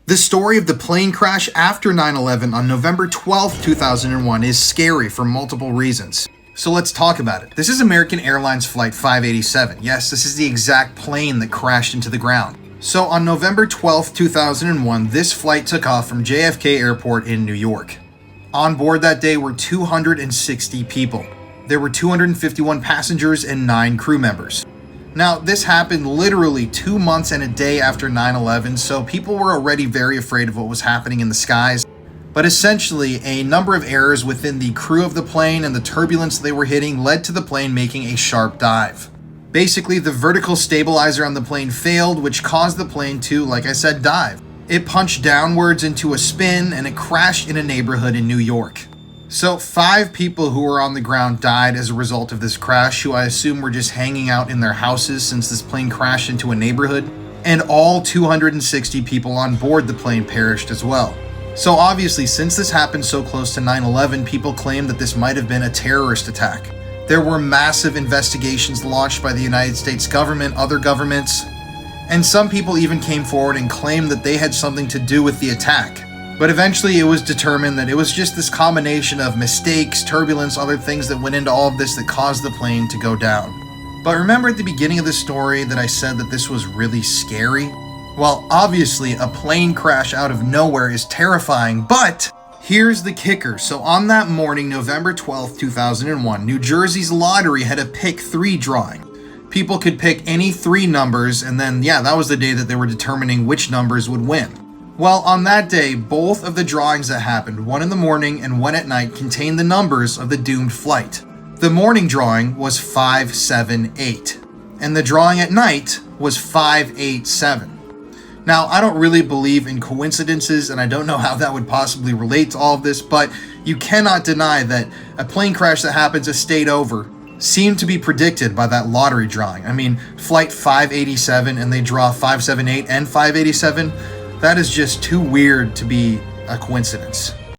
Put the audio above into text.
The story of the plane crash after 9/11 on November 12, 2001 is scary for multiple reasons. So let's talk about it. This is American Airlines Flight 587. Yes, this is the exact plane that crashed into the ground. So on November 12, 2001, this flight took off from JFK Airport in New York. On board that day were 260 people. There were 251 passengers and 9 crew members. Now, this happened literally 2 months and a day after 9/11, so people were already very afraid of what was happening in the skies. But essentially, a number of errors within the crew of the plane and the turbulence they were hitting led to the plane making a sharp dive. Basically, the vertical stabilizer on the plane failed, which caused the plane to, like I said, dive. It punched downwards into a spin and it crashed in a neighborhood in New York. So 5 people who were on the ground died as a result of this crash, who I assume were just hanging out in their houses since this plane crashed into a neighborhood, and all 260 people on board the plane perished as well. So obviously, since this happened so close to 9/11, people claim that this might have been a terrorist attack. There were massive investigations launched by the United States government, other governments, and some people even came forward and claimed that they had something to do with the attack. But eventually it was determined that it was just this combination of mistakes, turbulence, other things that went into all of this that caused the plane to go down. But remember at the beginning of the story that I said that this was really scary? Well, obviously a plane crash out of nowhere is terrifying, but here's the kicker. So on that morning, November 12th, 2001, New Jersey's lottery had a pick 3 drawing. People could pick any 3 numbers, and then, that was the day that they were determining which numbers would win. Well, on that day, both of the drawings that happened, one in the morning and one at night, contained the numbers of the doomed flight. The morning drawing was 578, and the drawing at night was 587. Now, I don't really believe in coincidences, and I don't know how that would possibly relate to all of this, but you cannot deny that a plane crash that happens a state over seemed to be predicted by that lottery drawing. I mean, flight 587, and they draw 578 and 587. That is just too weird to be a coincidence.